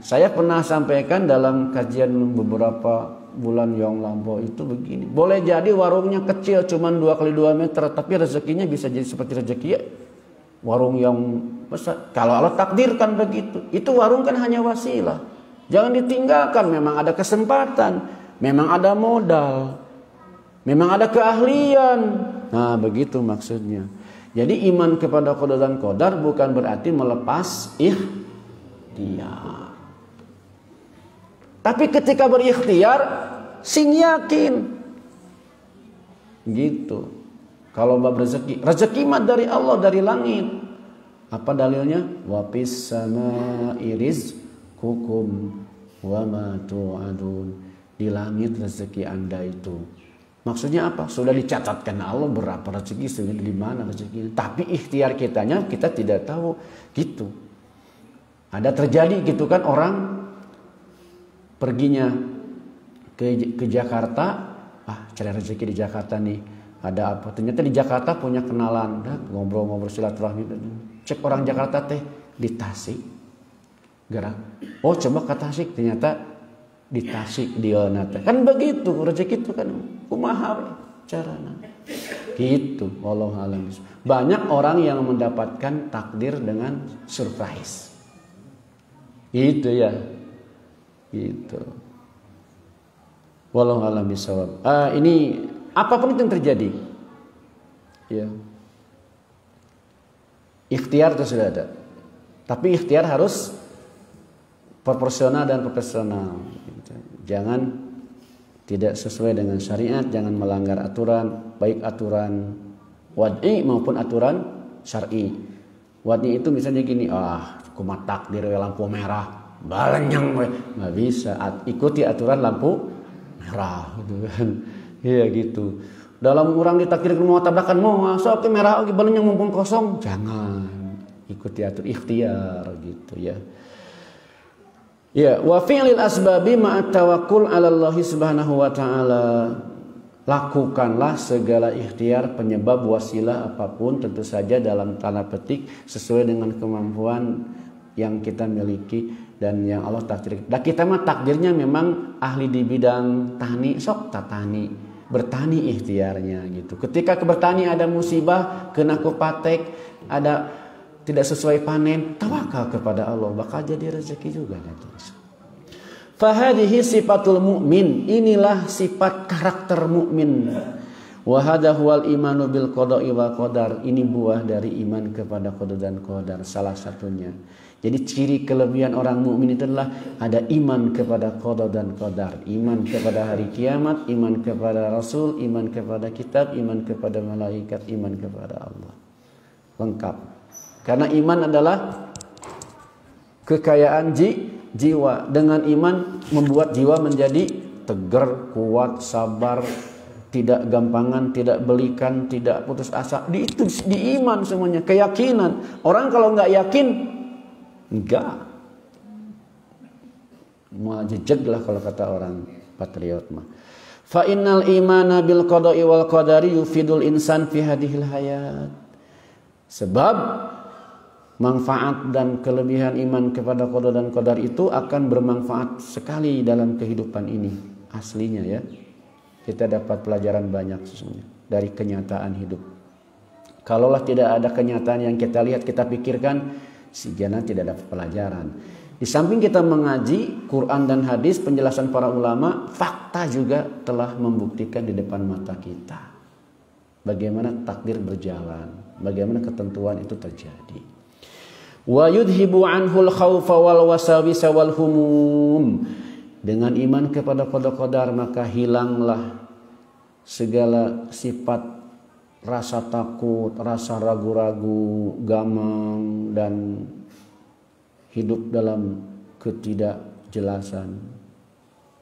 Saya pernah sampaikan dalam kajian beberapa bulan yang lampau itu begini. Boleh jadi warungnya kecil cuman 2x2 meter, tapi rezekinya bisa jadi seperti rezeki warung yang besar. Kalau Allah takdirkan begitu. Itu warung kan hanya wasilah. Jangan ditinggalkan. Memang ada kesempatan, memang ada modal, memang ada keahlian. Nah begitu maksudnya. Jadi iman kepada qada dan qadar bukan berarti melepas ikhtiar. Tapi ketika berikhtiar, sing yakin. Gitu. Kalau bab rezeki mah dari Allah, dari langit. Apa dalilnya? Wa fis samaa'i rizqukum wa ma tu'adun. Di langit rezeki Anda itu. Maksudnya apa? Sudah dicatatkan Allah berapa rezeki, sudah di mana rezeki. Tapi ikhtiar kitanya kita tidak tahu gitu. Ada terjadi gitu kan, orang perginya ke Jakarta, cari rezeki di Jakarta nih. Ada apa? Ternyata di Jakarta punya kenalan, ngobrol-ngobrol silaturahmi. Cek orang Jakarta teh di Tasik. Gerak. Oh coba ke Tasik, ternyata di Tasik dia nate. Kan begitu rezeki itu kan kumaha carana. Gitu, wallahu a'lam. Banyak orang yang mendapatkan takdir dengan surprise. Gitu ya. Gitu. Wallahu a'lam bishawab. Ini apapun itu yang terjadi. Ya. Ikhtiar itu sudah ada. Tapi ikhtiar harus proporsional dan profesional. Jangan tidak sesuai dengan syariat, jangan melanggar aturan, baik aturan wad'i maupun aturan syar'i. Wad'i itu misalnya gini, kumat takdir lampu merah, balenyang nggak bisa. Ikuti aturan lampu merah, gitu kan? Iya gitu. Dalam orang ditakdir mau tabrakan mau sok merah, balenyang mumpung kosong, jangan. Ikuti aturan, ikhtiar gitu ya. Ya, wa fi'lil asbabi ma'at tawakkul 'ala Allah Subhanahu wa taala. Lakukanlah segala ikhtiar penyebab wasilah apapun tentu saja dalam tanda petik sesuai dengan kemampuan yang kita miliki dan yang Allah takdir. Dan kita mah takdirnya memang ahli di bidang tani, sok tatani, bertani ikhtiarnya gitu. Ketika bertani ada musibah, kena kupatek, ada tidak sesuai panen, tawakal kepada Allah, bakal jadi rezeki juga nanti. Fahadihi sifatul mu'min, inilah sifat karakter mukmin. Wa hadha huwal imanu bil qada'i wal qadar, ini buah dari iman kepada qada dan qadar salah satunya. Jadi ciri kelebihan orang mukmin itu adalah ada iman kepada qada dan qadar, iman kepada hari kiamat, iman kepada Rasul, iman kepada kitab, iman kepada malaikat, iman kepada Allah. Lengkap. Karena iman adalah kekayaan jiwa. Dengan iman membuat jiwa menjadi tegar, kuat, sabar, tidak gampangan, tidak belikan, tidak putus asa. Itu di iman semuanya, keyakinan. Orang kalau nggak yakin, enggak. Mau jejeg lah kalau kata orang patriot mah. Fa innal imana bil qada'i wal qadari yufidul insan fi hadhil hayat. Sebab manfaat dan kelebihan iman kepada qada dan qadar itu akan bermanfaat sekali dalam kehidupan ini aslinya ya. Kita dapat pelajaran banyak sesungguhnya dari kenyataan hidup. Kalaulah tidak ada kenyataan yang kita lihat, kita pikirkan, si jana tidak dapat pelajaran. Di samping kita mengaji Quran dan hadis, penjelasan para ulama, fakta juga telah membuktikan di depan mata kita bagaimana takdir berjalan, bagaimana ketentuan itu terjadi. Wa yudhibu anhul khaufa wal wasawisa wal humum. Dengan iman kepada qada-qadar maka hilanglah segala sifat rasa takut, rasa ragu-ragu, gamang dan hidup dalam ketidakjelasan.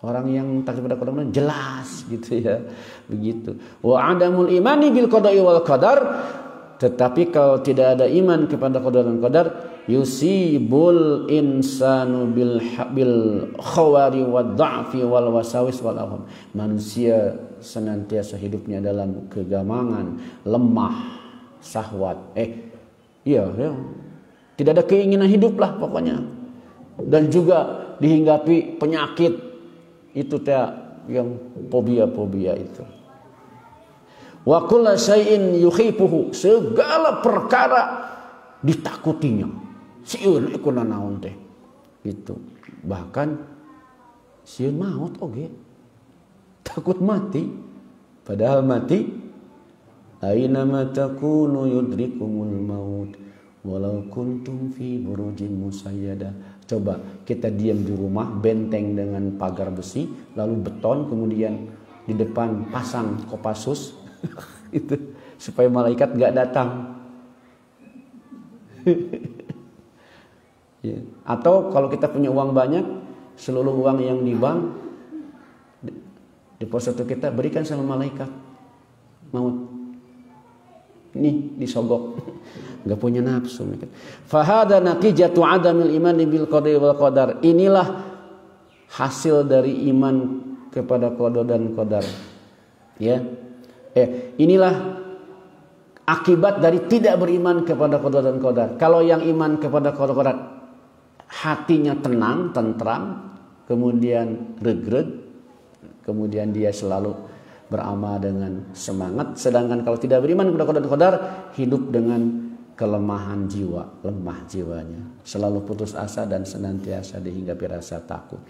Orang yang takut pada qada jelas gitu ya, begitu. Wa adamul imani bil qada'i wal qadar, tetapi kalau tidak ada iman kepada qada dan qadar, yusibul insanu bil khawari wad dha'fi wal wasawis wal awham. Manusia senantiasa hidupnya dalam kegamangan, lemah, syahwat. Iya. Tidak ada keinginan hidup lah pokoknya. Dan juga dihinggapi penyakit. Itu yang fobia itu. Wa kullu syai'in yukhifuhu, segala perkara ditakutinya. Sieun ikuna naon teh. Gitu. Bahkan sieun maut oge. Takut mati. Padahal mati aina ma takunu yudrikumul maut walau kuntum fi burujin musayyadah. Coba kita diam di rumah, benteng dengan pagar besi, lalu beton, kemudian di depan pasang Kopassus itu supaya malaikat nggak datang. Ya. Atau kalau kita punya uang banyak, seluruh uang yang di bank deposito kita berikan sama malaikat maut. Nih disogok, nggak punya nafsu. Fahada naqijatu adamil iman bil qada'i wal qadar. Inilah hasil dari iman kepada qada dan qadar. Ya. Inilah akibat dari tidak beriman kepada qada dan qadar. Kalau yang iman kepada qada dan qadar hatinya tenang, tentram, kemudian regreg, kemudian dia selalu beramal dengan semangat. Sedangkan kalau tidak beriman kepada qada dan qadar, hidup dengan kelemahan jiwa, lemah jiwanya, selalu putus asa dan senantiasa dihinggapi rasa takut.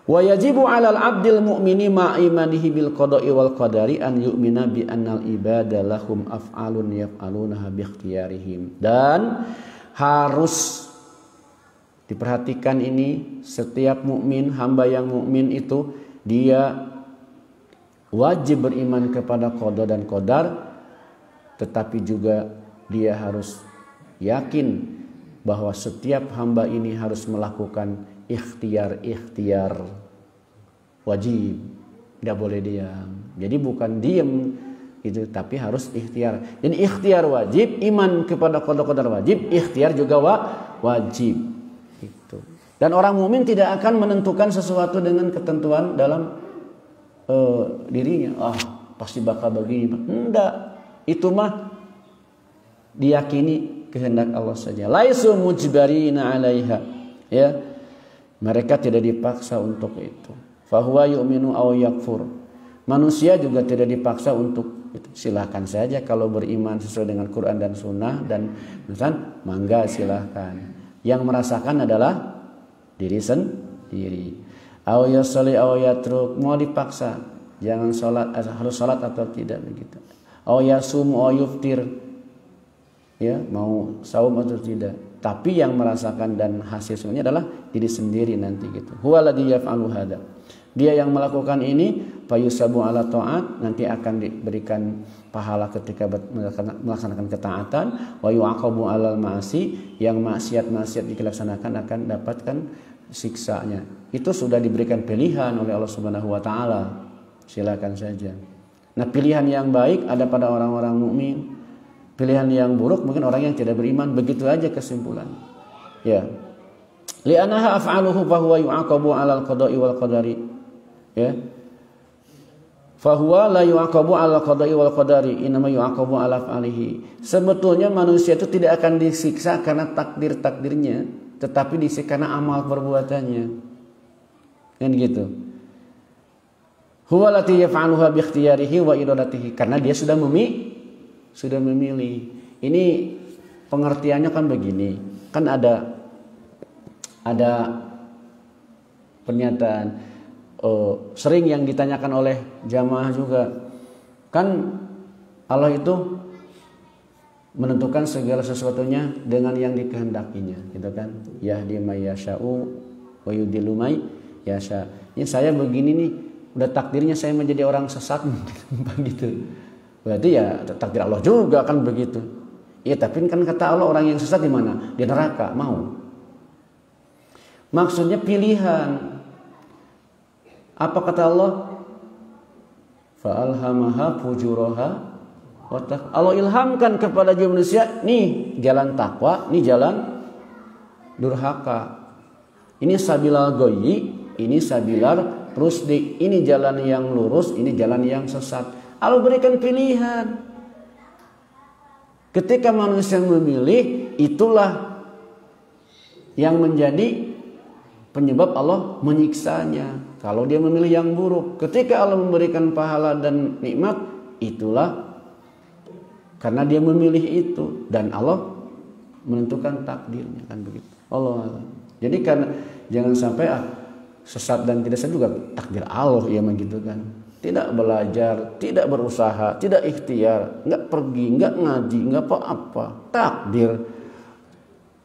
Wa yajibu 'alal 'abdil mu'mini ma imanihi bil qada'i wal qadari an yu'mina bi annal ibada lahum af'alun yaf'alunaha bi ikhtiyarihim. Dan harus diperhatikan ini, setiap mukmin, hamba yang mukmin itu dia wajib beriman kepada qada dan qadar, tetapi juga dia harus yakin bahwa setiap hamba ini harus melakukan ikhtiar wajib, tidak boleh diam. Jadi bukan diam itu, tapi harus ikhtiar. Jadi ikhtiar wajib, iman kepada qada qadar wajib, ikhtiar juga wajib. Itu. Dan orang mukmin tidak akan menentukan sesuatu dengan ketentuan dalam dirinya. Pasti bakal begini. Enggak. Itu mah diyakini kehendak Allah saja. Laisu mujbarina 'alaiha. Ya. Mereka tidak dipaksa untuk itu. Fahuwa yu'minu aw yakfur. Manusia juga tidak dipaksa untuk itu. Silahkan saja kalau beriman sesuai dengan Quran dan Sunnah dan misalkan mangga silahkan. Yang merasakan adalah diri sendiri. Aw yusalli aw yatruk, mau dipaksa jangan sholat, harus sholat atau tidak begitu. Aw yasum aw yuftir, ya mau saum atau tidak. Tapi yang merasakan dan hasil semuanya adalah diri sendiri nanti gitu. Huwaladzi yaf'alu hada. Dia yang melakukan ini fayusabu ala ta'at, nanti akan diberikan pahala ketika melaksanakan ketaatan, wa yu'aqabu alal ma'asi, yang maksiat-maksiat dilaksanakan akan dapatkan siksanya. Itu sudah diberikan pilihan oleh Allah Subhanahu wa taala. Silakan saja. Nah, pilihan yang baik ada pada orang-orang mukmin. Pilihan yang buruk mungkin orang yang tidak beriman. Begitu aja kesimpulan. Ya. Li'annaha af'aluhu fa huwa yu'aqabu 'alal qada'i wal qadari. Ya. Fa huwa la yu'aqabu 'alal qada'i wal qadari, inma yu'aqabu 'ala af'alihi. Sebetulnya manusia itu tidak akan disiksa karena takdir-takdirnya, tetapi disiksa karena amal perbuatannya. Kan gitu. Huwa lati yaf'aluha bi ikhtiyarihi wa iradatihi, karena dia sudah memilih. Ini pengertiannya kan begini. Kan ada pernyataan sering yang ditanyakan oleh jamaah juga. Kan Allah itu menentukan segala sesuatunya dengan yang dikehendakinya, gitu kan? Yahdi may yasha'u wa yudhillu may yasha. Ini saya begini nih, udah takdirnya saya menjadi orang sesat begitu. Berarti ya takdir Allah juga kan begitu. Iya, tapi kan kata Allah orang yang sesat di mana? Di neraka, mau. Maksudnya pilihan. Apa kata Allah? Fa'alhamaha fujuraha wa taqwa. Allah ilhamkan kepada manusia, nih jalan takwa, nih jalan durhaka. Ini sabilal ghayyi, ini sabilar rusdi. Ini jalan yang lurus, ini jalan yang sesat. Allah berikan pilihan. Ketika manusia memilih, itulah yang menjadi penyebab Allah menyiksanya. Kalau dia memilih yang buruk, ketika Allah memberikan pahala dan nikmat, itulah karena dia memilih itu dan Allah menentukan takdirnya, kan begitu. Allah. Jadi kan jangan sampai sesat dan tidak sesat juga takdir Allah ya begitu kan. Tidak belajar, tidak berusaha, tidak ikhtiar, enggak pergi, enggak ngaji, enggak apa-apa, takdir.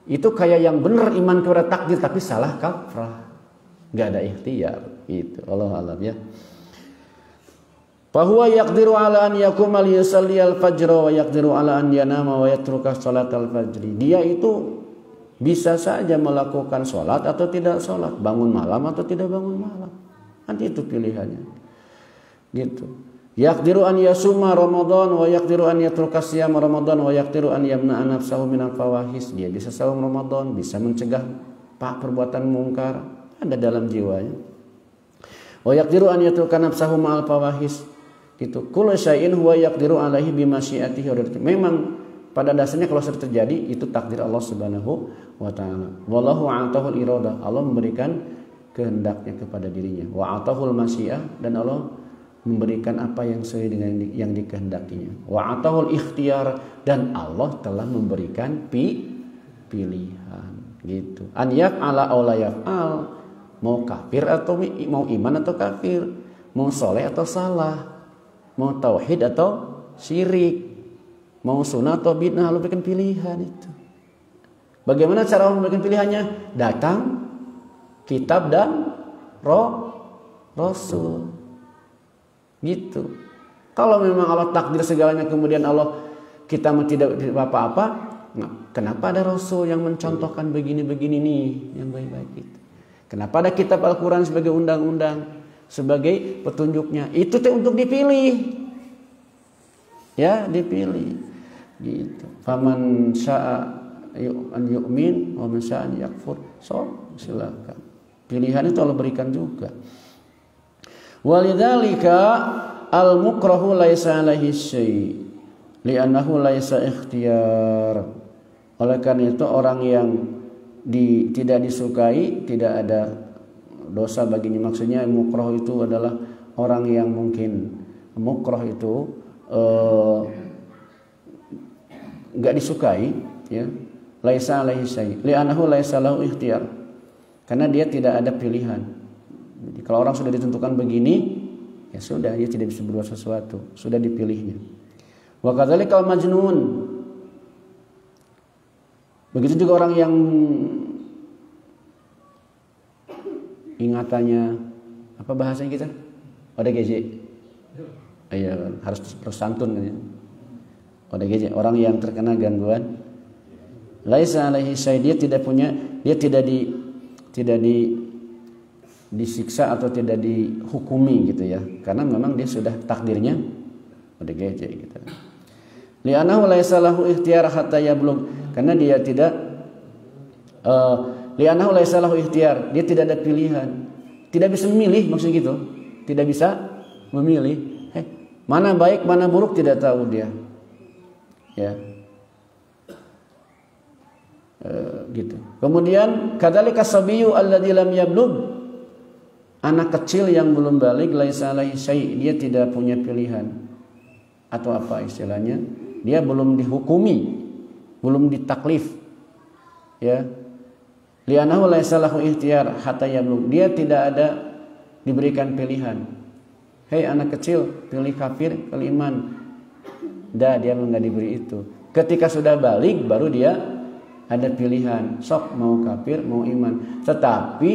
Itu kayak yang benar iman kepada takdir tapi salah kaprah. Enggak ada ikhtiar. Itu Allah alam ya. Fa huwa yaqdiru ala an yakuma li yusalli al-fajr wa yaqdiru ala an yanama wa yatruka salat al-fajr. Dia itu bisa saja melakukan salat atau tidak salat, bangun malam atau tidak bangun malam. Nanti itu pilihannya. Gitu. Yaqdiru an yasuma Ramadan wa yaqdiru an yatruka siyam Ramadan wa yaqdiru an yamna'a nafsahu minal fawahis. Dia bisa saum Ramadan, bisa mencegah perbuatan mungkar, ada dalam jiwanya. Wa yaqdiru an yatruka nafsahu ma'al fawahis. Itu kullu syai'in huwa yaqdiru alaihi bi masyiatihi. Memang pada dasarnya kalau sudah terjadi itu takdir Allah Subhanahu wa taala. Wallahu a'tahul iradah. Allah memberikan kehendaknya kepada dirinya. Wa atahul masyiah, dan Allah memberikan apa yang sesuai dengan yang dikehendakinya. Wa atahul ikhtiyar, dan Allah telah memberikan pilihan gitu. An yaf'ala aw la yaf'al, mau kafir atau mau iman atau kafir, mau soleh atau salah, mau tauhid atau syirik, mau sunnah atau bid'ah, Allah berikan pilihan itu. Bagaimana cara Allah memberikan pilihannya? Datang kitab dan Rasul. Gitu. Kalau memang Allah takdir segalanya kemudian Allah kita tidak apa-apa, kenapa ada Rasul yang mencontohkan begini-begini nih yang baik-baik itu? Kenapa ada kitab Al-Quran sebagai undang-undang, sebagai petunjuknya? Itu untuk dipilih. Ya, dipilih. Gitu. Faman syaa an yu'min wa man syaa an yakfur. So, silakan. Pilihan itu Allah berikan juga. Walidzalika al-mukrahu laisa alaihi syai' li'annahu laisa ikhtiyar. Oleh karena itu orang yang tidak disukai tidak ada dosa baginya. Maksudnya mukroh itu adalah orang yang mungkin mukroh itu nggak disukai, ya. Laisa alaihi syai' li'annahu laisa lahu ikhtiyar, karena dia tidak ada pilihan. Jadi kalau orang sudah ditentukan begini, ya sudah, dia tidak bisa berbuat sesuatu, sudah dipilihnya. Wa kadzalika majnun, begitu juga orang yang ingatannya apa bahasanya kita? ODGJ. Iya, harus santun kan ya. ODGJ, orang yang terkena gangguan laisa alaihi syai', dia tidak disiksa atau tidak dihukumi gitu ya, karena memang dia sudah takdirnya ODGJ gitu. Li'annahu laisa lahu ikhtiyar hatta yablugh, karena dia tidak li'annahu laisa lahu ikhtiyar, dia tidak ada pilihan, tidak bisa memilih, maksud gitu, tidak bisa memilih. Mana baik mana buruk tidak tahu dia, ya. Gitu. Kemudian kadzalika sabiyyu alladzi lam yablugh, anak kecil yang belum balik laisa alaihi syai', dia tidak punya pilihan, atau apa istilahnya, dia belum dihukumi, belum ditaklif, ya. Li'annahu laisa lahu ikhtiyar hatta yablugh, dia tidak ada diberikan pilihan. Hei anak kecil, pilih kafir, pilih iman. Dah, dia enggak diberi itu. Ketika sudah balik baru dia ada pilihan, sok mau kafir mau iman. Tetapi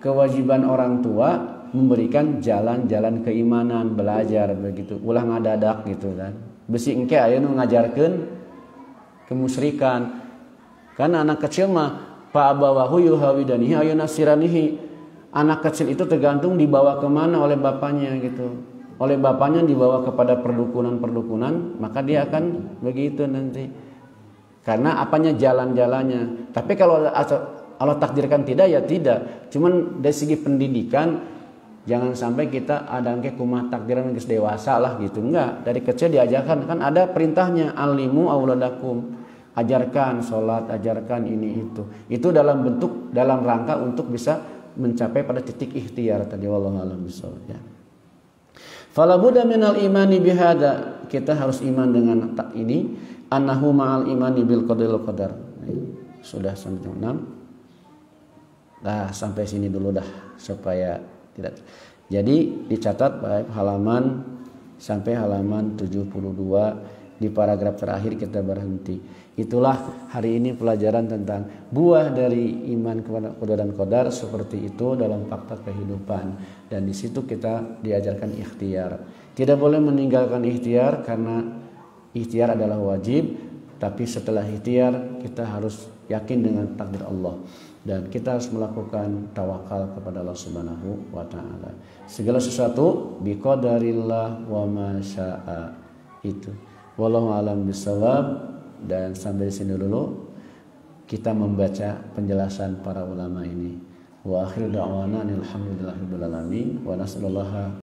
kewajiban orang tua memberikan jalan-jalan keimanan, belajar begitu, ulah ngadadak gitu kan. Besi engke aya nu ngajarkeun kemusyrikan. Karena anak kecil mah fa abawahu yuhawidanihi ayu nasiranihi. Anak kecil itu tergantung dibawa kemana oleh bapaknya gitu. Oleh bapaknya dibawa kepada perdukunan-perdukunan, maka dia akan begitu nanti. Karena apanya jalan-jalannya. Tapi kalau Allah takdirkan tidak ya tidak. Cuman dari segi pendidikan jangan sampai kita ada ke kumah takdiran geus dewasa lah gitu. Enggak, dari kecil diajarkan, kan ada perintahnya alimu auladakum. Ajarkan salat, ajarkan ini itu. Itu dalam rangka untuk bisa mencapai pada titik ikhtiar tadi, wallahu a'lam bishawab, ya. Fala budda minal imani bihada, kita harus iman dengan ini, annahu ma'al imani bil qadar wal qadar. Sudah sampai 6. Dah sampai sini dulu dah supaya tidak. Jadi dicatat baik halaman sampai halaman 72, di paragraf terakhir kita berhenti. Itulah hari ini pelajaran tentang buah dari iman kepada qada dan qadar seperti itu dalam fakta kehidupan, dan di situ kita diajarkan ikhtiar. Tidak boleh meninggalkan ikhtiar karena ikhtiar adalah wajib, tapi setelah ikhtiar kita harus yakin dengan takdir Allah dan kita harus melakukan tawakal kepada Allah Subhanahu wa taala. Segala sesuatu biqadarillah wa ma syaa. Itu. Wallahu a'lam bishawab. Dan sampai di sini dulu kita membaca penjelasan para ulama ini. Wa akhiru da'wana alhamdulillahirabbil alamin wa nasallallahu